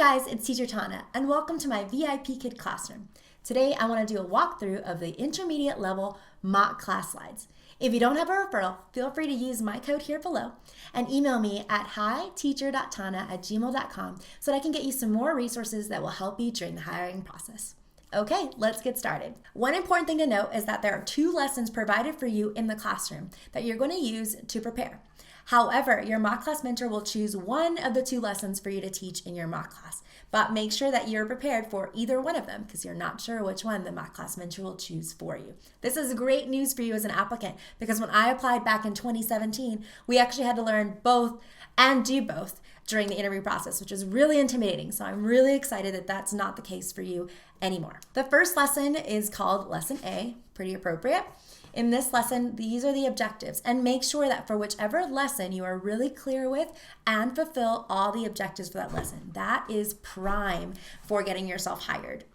guys, it's Teacher Tanna, and welcome to my VIPKID classroom. Today I want to do a walkthrough of the intermediate level mock class slides. If you don't have a referral, feel free to use my code here below and email me at hiteacher.tanna@gmail.com so that I can get you some more resources that will help you during the hiring process. Okay, let's get started. One important thing to note is that there are 2 lessons provided for you in the classroom that you're going to use to prepare. However, your mock class mentor will choose one of the 2 lessons for you to teach in your mock class, but make sure that you're prepared for either one of them because you're not sure which one the mock class mentor will choose for you. This is great news for you as an applicant because when I applied back in 2017, we actually had to learn both and do both during the interview process, which is really intimidating. So I'm really excited that that's not the case for you anymore. The first lesson is called Lesson A, pretty appropriate. In this lesson, these are the objectives, and make sure that for whichever lesson you are really clear with and fulfill all the objectives for that lesson. That is prime for getting yourself hired.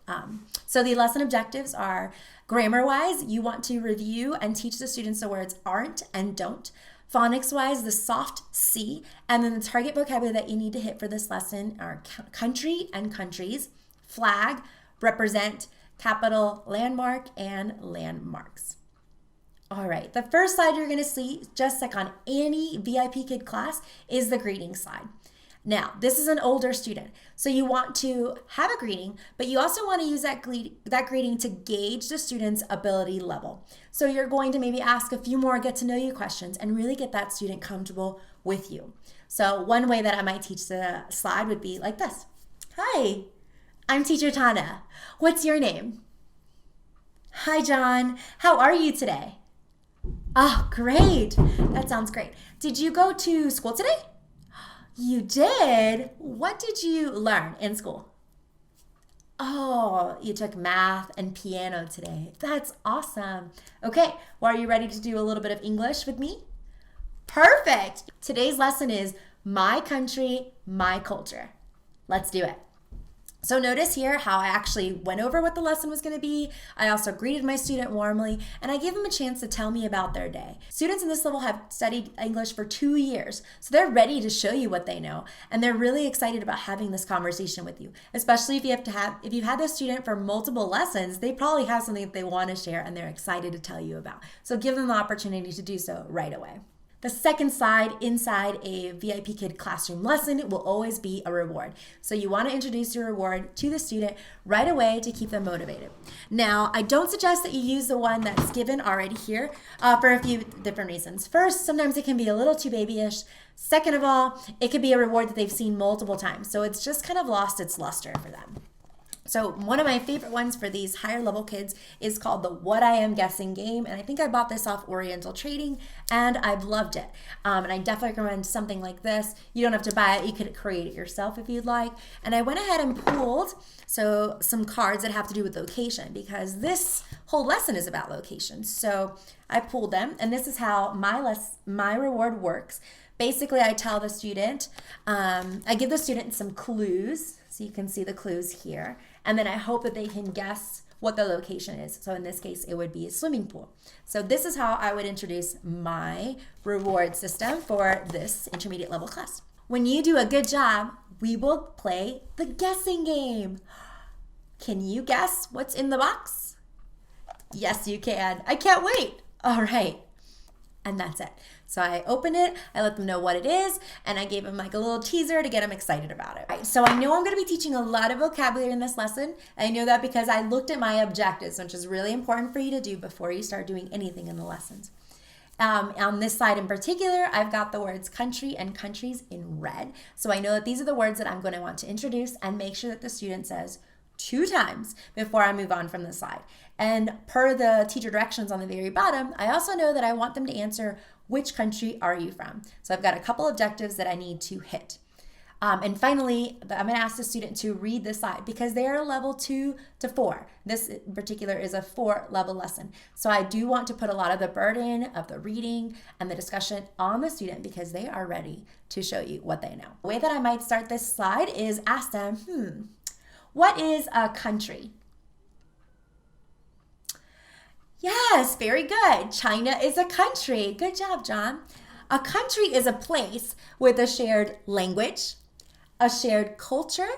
So the lesson objectives are grammar-wise, you want to review and teach the students the words aren't and don't. Phonics-wise, the soft C, and then the target vocabulary that you need to hit for this lesson are country and countries, flag, represent, capital, landmark, and landmarks. All right, the first slide you're going to see, just like on any VIPKID class, is the greeting slide. Now, this is an older student, so you want to have a greeting, but you also want to use that greeting to gauge the student's ability level. So you're going to maybe ask a few more get-to-know-you questions and really get that student comfortable with you. So one way that I might teach the slide would be like this. Hi, I'm Teacher Tanna. What's your name? Hi, John. How are you today? Oh, great. That sounds great. Did you go to school today? You did? What did you learn in school? Oh, you took math and piano today. That's awesome. Okay, well, are you ready to do a little bit of English with me? Perfect. Today's lesson is My Country, My Culture. Let's do it. So notice here how I actually went over what the lesson was going to be. I also greeted my student warmly, and I gave them a chance to tell me about their day. Students in this level have studied English for 2 years, so they're ready to show you what they know, and they're really excited about having this conversation with you. Especially if you've had this student for multiple lessons, they probably have something that they want to share, and they're excited to tell you about. So give them the opportunity to do so right away. The second slide inside a VIPKID classroom lesson will always be a reward. So you want to introduce your reward to the student right away to keep them motivated. Now, I don't suggest that you use the one that's given already here for a few different reasons. First, sometimes it can be a little too babyish. Second of all, it could be a reward that they've seen multiple times. So it's just kind of lost its luster for them. So one of my favorite ones for these higher level kids is called the What I Am Guessing game. And I think I bought this off Oriental Trading and I've loved it. And I definitely recommend something like this. You don't have to buy it. You could create it yourself if you'd like. And I went ahead and pulled some cards that have to do with location because this whole lesson is about location. So I pulled them and this is how my reward works. Basically, I tell the student, I give the student some clues. So you can see the clues here. And then I hope that they can guess what the location is. So in this case, it would be a swimming pool. So this is how I would introduce my reward system for this intermediate level class. When you do a good job, we will play the guessing game. Can you guess what's in the box? Yes, you can. I can't wait. All right. And that's it. So I opened it, I let them know what it is, and I gave them like a little teaser to get them excited about it. Right, so I know I'm going to be teaching a lot of vocabulary in this lesson. I know that because I looked at my objectives, which is really important for you to do before you start doing anything in the lessons. On this slide in particular, I've got the words country and countries in red. So I know that these are the words that I'm going to want to introduce and make sure that the student says 2 times before I move on from the slide. And per the teacher directions on the very bottom, I also know that I want them to answer which country are you from? So I've got a couple objectives that I need to hit. And finally, I'm going to ask the student to read this slide because they are level 2 to 4. This in particular is a 4-level lesson. So I do want to put a lot of the burden of the reading and the discussion on the student because they are ready to show you what they know. The way that I might start this slide is ask them, what is a country? Yes, very good. China is a country. Good job, John. A country is a place with a shared language, a shared culture,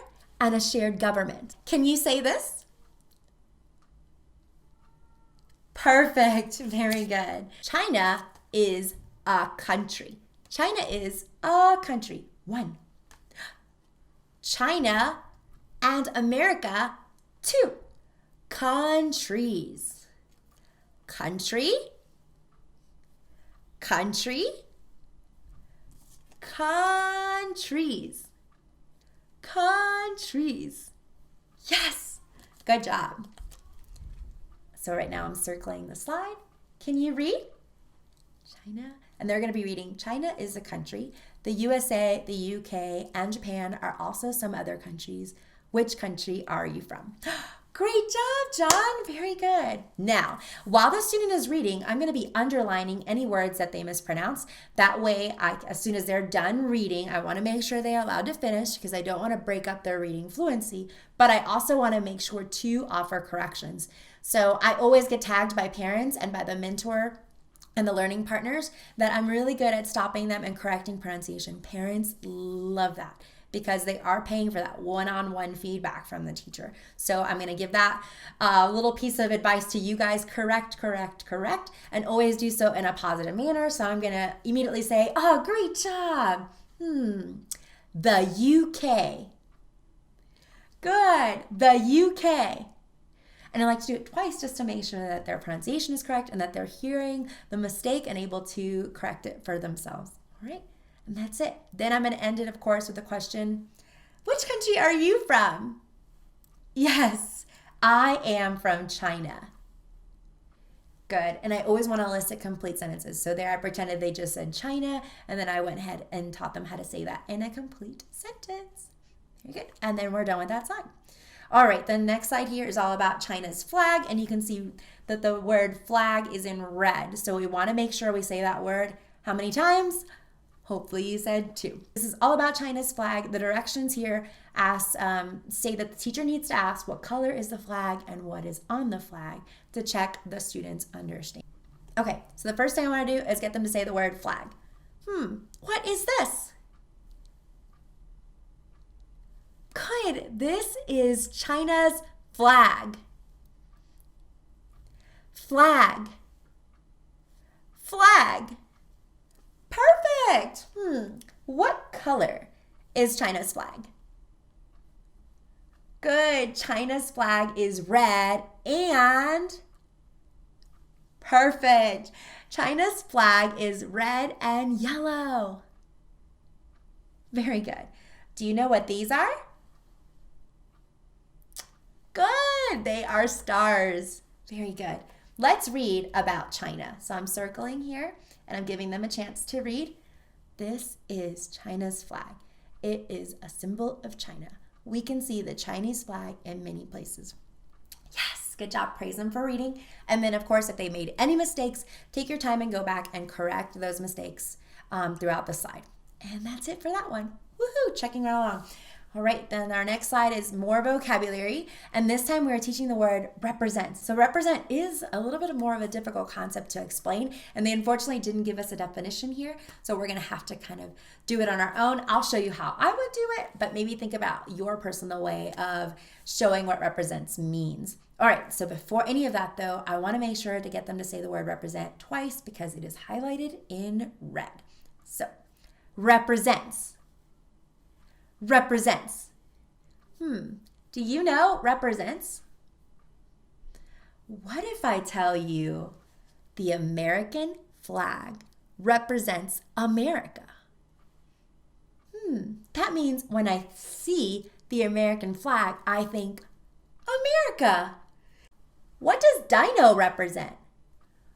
and a shared government. Can you say this? Perfect. Very good. China is a country. China is a country. 1. China and America, 2. Countries. Country. Country. Countries. Countries. Yes. Good job. So right now I'm circling the slide. Can you read? China. And they're going to be reading, China is a country. The USA, the UK, and Japan are also some other countries. Which country are you from? Great job, John. Very good. Now, while the student is reading, I'm going to be underlining any words that they mispronounce. That way, as soon as they're done reading, I want to make sure they're allowed to finish because I don't want to break up their reading fluency, but I also want to make sure to offer corrections. So I always get tagged by parents and by the mentor and the learning partners that I'm really good at stopping them and correcting pronunciation. Parents love that because they are paying for that one-on-one feedback from the teacher. So I'm going to give that little piece of advice to you guys. Correct, and always do so in a positive manner. So I'm going to immediately say, oh, great job. The UK. Good. The UK. And I like to do it twice just to make sure that their pronunciation is correct and that they're hearing the mistake and able to correct it for themselves. All right? And that's it. Then I'm going to end it, of course, with the question, which country are you from? Yes, I am from China. Good. And I always want to elicit complete sentences. So there I pretended they just said China, and then I went ahead and taught them how to say that in a complete sentence. Very good. And then we're done with that slide. All right, the next slide here is all about China's flag, and you can see that the word flag is in red. So we want to make sure we say that word how many times? Hopefully you said 2. This is all about China's flag. The directions here say that the teacher needs to ask what color is the flag and what is on the flag to check the student's understanding. Okay, so the first thing I want to do is get them to say the word flag. What is this? Good. This is China's flag. Flag. Flag. Perfect. What color is China's flag? Good. China's flag is red and perfect. China's flag is red and yellow. Very good. Do you know what these are? Good. They are stars. Very good. Let's read about China. So I'm circling here and I'm giving them a chance to read. This is China's flag. It is a symbol of China. We can see the Chinese flag in many places. Yes, good job. Praise them for reading. And then, of course, if they made any mistakes, take your time and go back and correct those mistakes throughout the slide. And that's it for that one. Woohoo, checking right along. All right, then our next slide is more vocabulary, and this time we're teaching the word represent. So represent is a little bit more of a difficult concept to explain, and they unfortunately didn't give us a definition here, so we're going to have to kind of do it on our own. I'll show you how I would do it, but maybe think about your personal way of showing what represents means. All right, so before any of that though, I want to make sure to get them to say the word represent twice because it is highlighted in red. So, represents. Represents. Do you know represents? What if I tell you the American flag represents America? That means when I see the American flag, I think America. What does dino represent?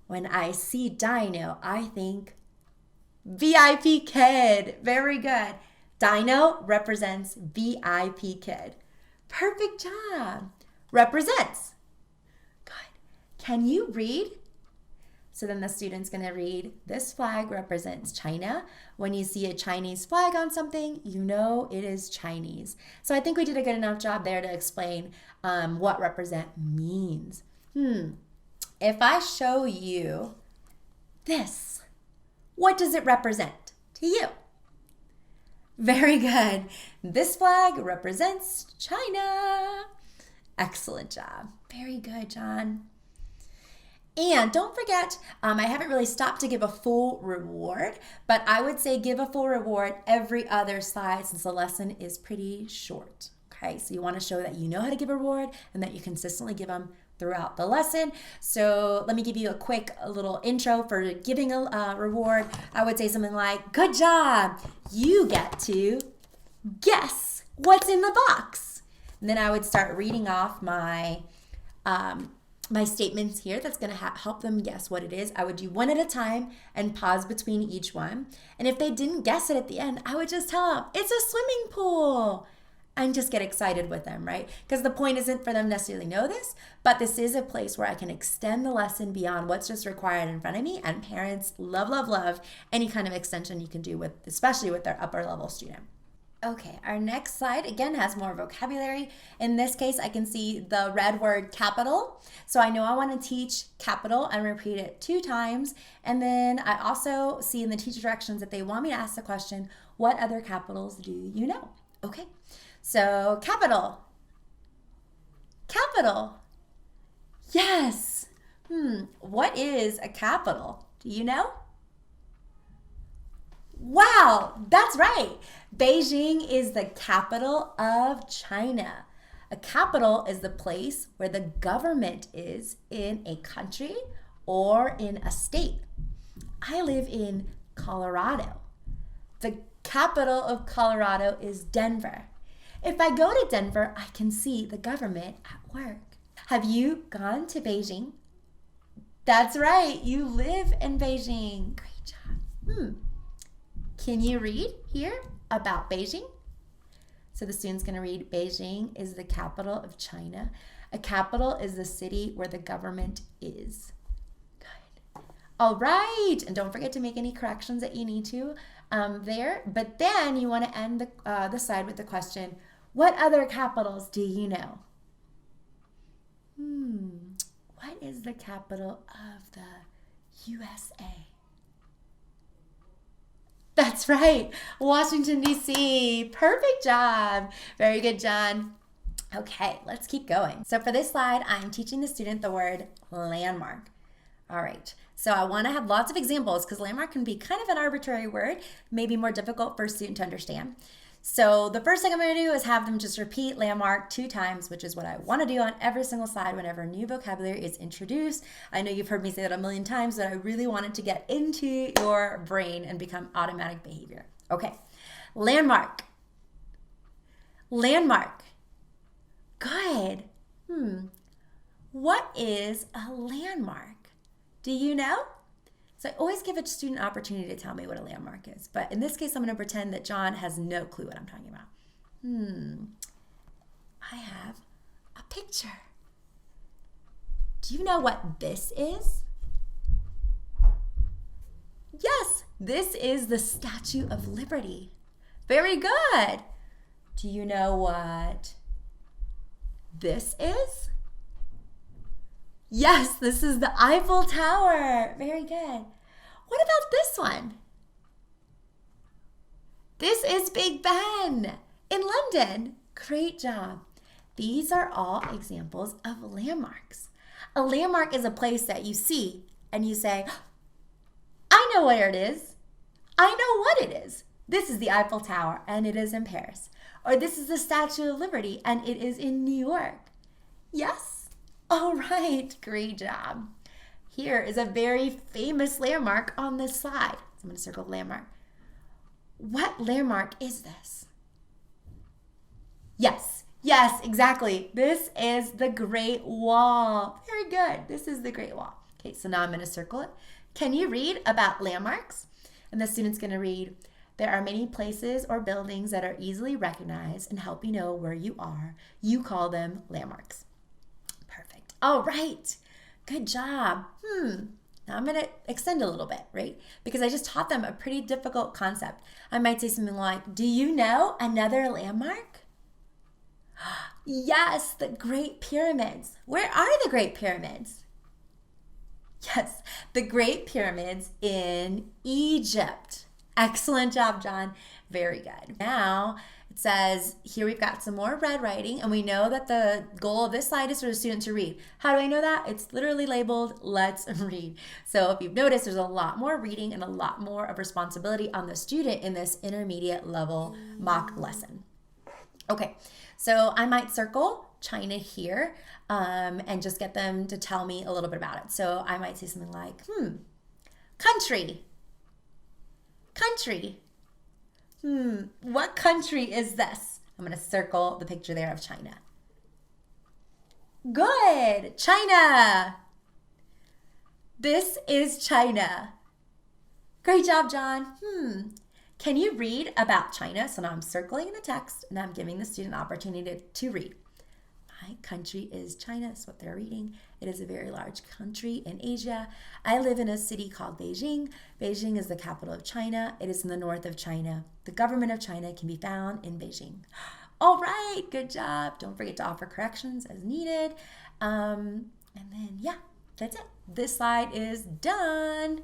When I see dino, I think VIPKID. Very good. Dino represents VIPKID. Perfect job. Represents. Good. Can you read? So then the student's going to read, this flag represents China. When you see a Chinese flag on something, you know it is Chinese. So I think we did a good enough job there to explain what represent means. If I show you this, what does it represent to you? Very good. This flag represents China. Excellent job. Very good, John. And don't forget, I haven't really stopped to give a full reward, but I would say give a full reward every other slide since the lesson is pretty short. Okay, so you want to show that you know how to give a reward and that you consistently give them throughout the lesson. So let me give you a little intro for giving a reward. I would say something like, good job. You get to guess what's in the box. And then I would start reading off my statements here that's going to help them guess what it is. I would do one at a time and pause between each one. And if they didn't guess it at the end, I would just tell them, it's a swimming pool. And just get excited with them, right? Because the point isn't for them to necessarily know this, but this is a place where I can extend the lesson beyond what's just required in front of me. And parents love, love, love any kind of extension you can do with, especially with their upper level student. Okay, our next slide again has more vocabulary. In this case, I can see the red word capital. So I know I want to teach capital and repeat it 2 times. And then I also see in the teacher directions that they want me to ask the question, what other capitals do you know? Okay, so capital. Capital. Yes. What is a capital? Do you know? Wow, that's right. Beijing is the capital of China. A capital is the place where the government is in a country or in a state. I live in Colorado. The capital of Colorado is Denver. If I go to Denver, I can see the government at work. Have you gone to Beijing? That's right, you live in Beijing. Great job. Can you read here about Beijing? So the student's going to read, Beijing is the capital of China. A capital is the city where the government is. Good. All right. And don't forget to make any corrections that you need to there. But then you want to end the slide with the question, what other capitals do you know? What is the capital of the USA? That's right, Washington, D.C. Perfect job. Very good, John. Okay, let's keep going. So for this slide, I'm teaching the student the word landmark. All right, so I want to have lots of examples because landmark can be kind of an arbitrary word, maybe more difficult for a student to understand. So the first thing I'm going to do is have them just repeat landmark 2 times, which is what I want to do on every single slide whenever new vocabulary is introduced. I know you've heard me say that a million times, but I really want it to get into your brain and become automatic behavior. Okay, landmark. Landmark. Good. What is a landmark? Do you know? So I always give a student an opportunity to tell me what a landmark is. But in this case, I'm going to pretend that John has no clue what I'm talking about. I have a picture. Do you know what this is? Yes, this is the Statue of Liberty. Very good. Do you know what this is? Yes, this is the Eiffel Tower. Very good. What about this one? This is Big Ben in London. Great job. These are all examples of landmarks. A landmark is a place that you see and you say, I know where it is. I know what it is. This is the Eiffel Tower and it is in Paris. Or this is the Statue of Liberty and it is in New York. Yes? All right, great job. Here is a very famous landmark on this slide. So I'm going to circle landmark. What landmark is this? Yes, exactly. This is the Great Wall. Very good. This is the Great Wall. Okay, so now I'm going to circle it. Can you read about landmarks? And the student's going to read, there are many places or buildings that are easily recognized and help you know where you are. You call them landmarks. Perfect. All right. Good job. Now I'm going to extend a little bit, right? Because I just taught them a pretty difficult concept. I might say something like, do you know another landmark? Yes, the Great Pyramids. Where are the Great Pyramids? Yes, the Great Pyramids in Egypt. Excellent job, John. Very good. Now it says here we've got some more red writing, and we know that the goal of this slide is for the student to read. How do I know that? It's literally labeled let's read. So if you've noticed, there's a lot more reading and a lot more of responsibility on the student in this intermediate level mock lesson. Okay, so I might circle China here and just get them to tell me a little bit about it. So I might say something like, country. Country. What country is this? I'm going to circle the picture there of China. Good. China. This is China. Great job, John. Can you read about China? So now I'm circling the text and I'm giving the student opportunity to read. My country is China. That's what they're reading. It is a very large country in Asia. I live in a city called Beijing. Beijing is the capital of China. It is in the north of China. The government of China can be found in Beijing. All right, good job. Don't forget to offer corrections as needed. And then, yeah, that's it. This slide is done.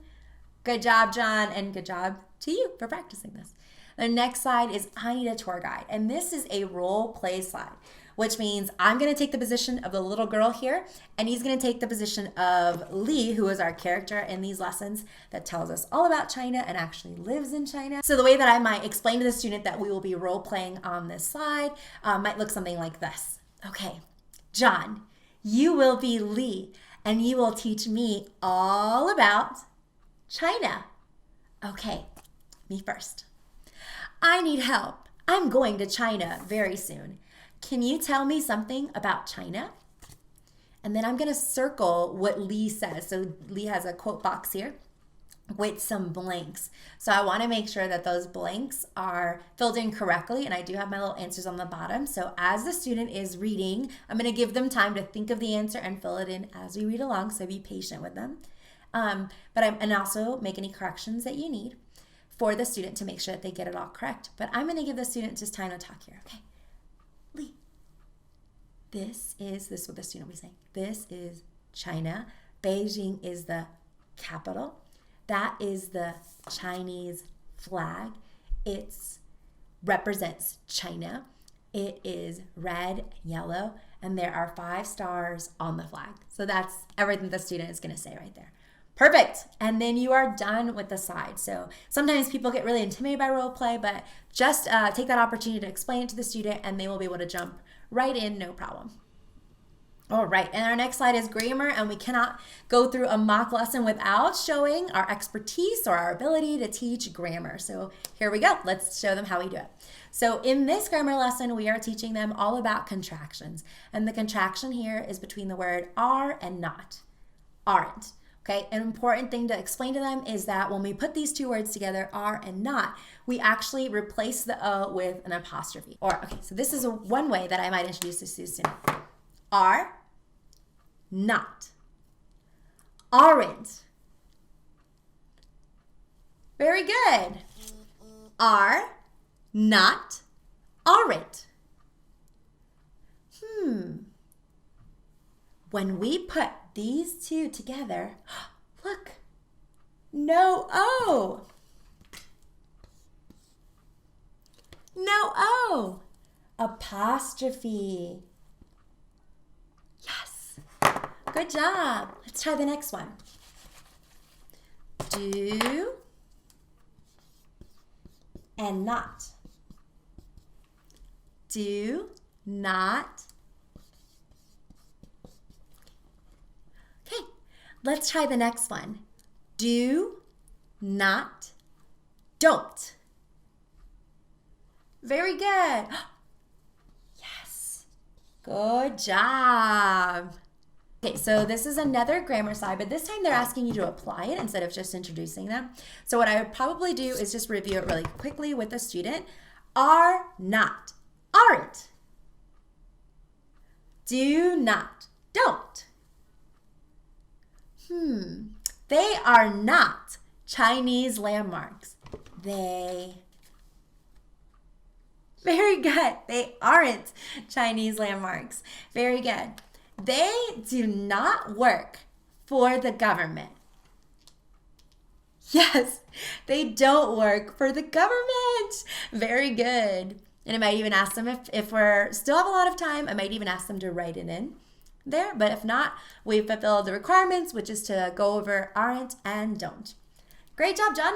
Good job, John, and good job to you for practicing this. The next slide is I need a tour guide, and this is a role play slide, which means I'm going to take the position of the little girl here, and he's going to take the position of Lee, who is our character in these lessons that tells us all about China and actually lives in China. So the way that I might explain to the student that we will be role playing on this slide might look something like this. Okay, John, you will be Lee, and you will teach me all about China. Okay, me first. I need help. I'm going to China very soon. Can you tell me something about China? And then I'm going to circle what Lee says. So Lee has a quote box here with some blanks. So I want to make sure that those blanks are filled in correctly. And I do have my little answers on the bottom. So as the student is reading, I'm going to give them time to think of the answer and fill it in as we read along. So be patient with them. And also make any corrections that you need for the student to make sure that they get it all correct. But I'm going to give the student just time to talk here. Okay, Lee, this is what the student will be saying. This is China. Beijing is the capital. That is the Chinese flag. It represents China. It is red, yellow, and there are 5 stars on the flag. So that's everything the student is going to say right there. Perfect. And then you are done with the slide. So sometimes people get really intimidated by role play, but just take that opportunity to explain it to the student and they will be able to jump right in, no problem. All right, and our next slide is grammar, and we cannot go through a mock lesson without showing our expertise or our ability to teach grammar. So here we go. Let's show them how we do it. So in this grammar lesson, we are teaching them all about contractions. And the contraction here is between the word are and not, aren't. Okay, an important thing to explain to them is that when we put these 2 words together, are and not, we actually replace the O with an apostrophe. Okay, so this is one way that I might introduce this to the student. Are, not, aren't. Very good. Are, not, aren't. When we put these 2 together, look, no O. No O. Apostrophe. Yes. Good job. Let's try the next one. Do and not. Do, not. Okay, let's try the next one. Do, not, don't. Very good. Yes. Good job. Okay, so this is another grammar slide, but this time they're asking you to apply it instead of just introducing them. So what I would probably do is just review it really quickly with the student. Are, not, aren't. Do, not, don't. They are not Chinese landmarks. They. Very good. They aren't Chinese landmarks. Very good. They do not work for the government. Yes, they don't work for the government. Very good. And I might even ask them if we're still have a lot of time, I might even ask them to write it in there. But if not, we've fulfilled the requirements, which is to go over aren't and don't. Great job, John.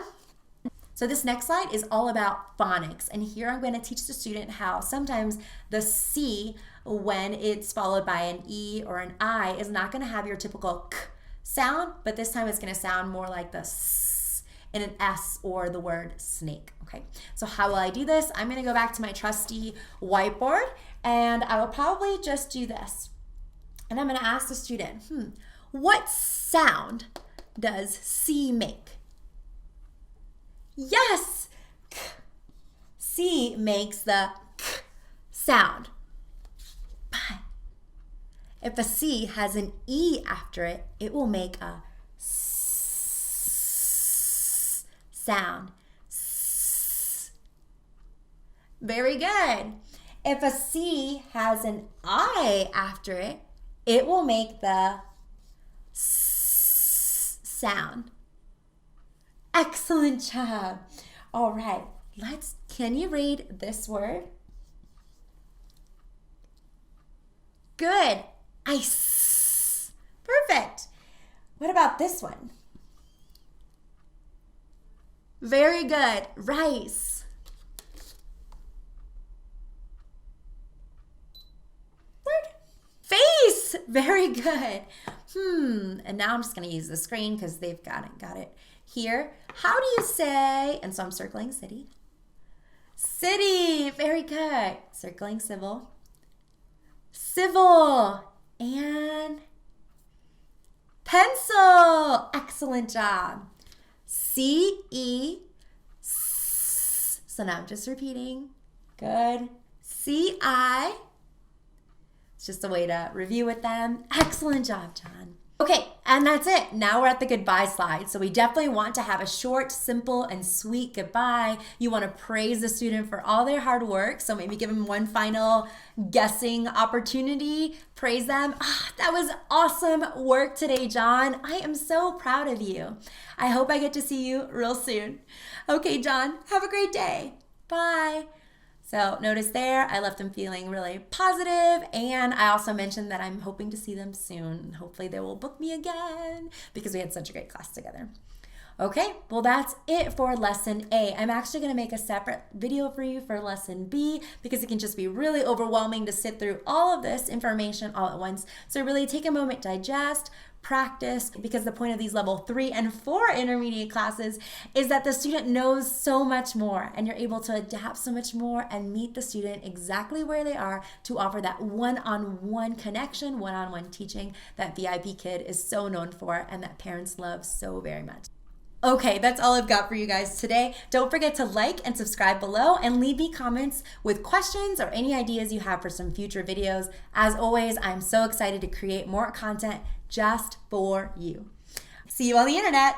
So this next slide is all about phonics. And here I'm going to teach the student how sometimes the C, when it's followed by an E or an I, is not going to have your typical K sound, but this time it's going to sound more like the S in an S or the word snake. Okay, so how will I do this? I'm going to go back to my trusty whiteboard and I will probably just do this. And I'm going to ask the student, what sound does C make? Yes, K. C makes the K sound. But if a C has an E after it, it will make a S sound. S. Very good. If a C has an I after it, it will make the S sound. Excellent job. All right, can you read this word? Good. Ice. Perfect. What about this one? Very good. Rice. Word. Face. Very good. And now I'm just going to use the screen because they've got it here. How do you say, and so I'm circling city. City. Very good. Circling civil. Civil. And pencil. Excellent job. C-E. So now I'm just repeating. Good. C-I. It's just a way to review with them. Excellent job, John. Okay, and that's it. Now we're at the goodbye slide. So we definitely want to have a short, simple, and sweet goodbye. You want to praise the student for all their hard work. So maybe give them one final guessing opportunity. Praise them. That was awesome work today, John. I am so proud of you. I hope I get to see you real soon. Okay, John, have a great day. Bye. So notice there, I left them feeling really positive, and I also mentioned that I'm hoping to see them soon. Hopefully they will book me again because we had such a great class together. Okay, well that's it for lesson A. I'm actually gonna make a separate video for you for lesson B because it can just be really overwhelming to sit through all of this information all at once. So really take a moment, digest, practice, because the point of these level 3 and 4 intermediate classes is that the student knows so much more and you're able to adapt so much more and meet the student exactly where they are to offer that one-on-one connection, one-on-one teaching that VIPKID is so known for and that parents love so very much. Okay, that's all I've got for you guys today. Don't forget to like and subscribe below and leave me comments with questions or any ideas you have for some future videos. As always, I'm so excited to create more content just for you. See you on the internet.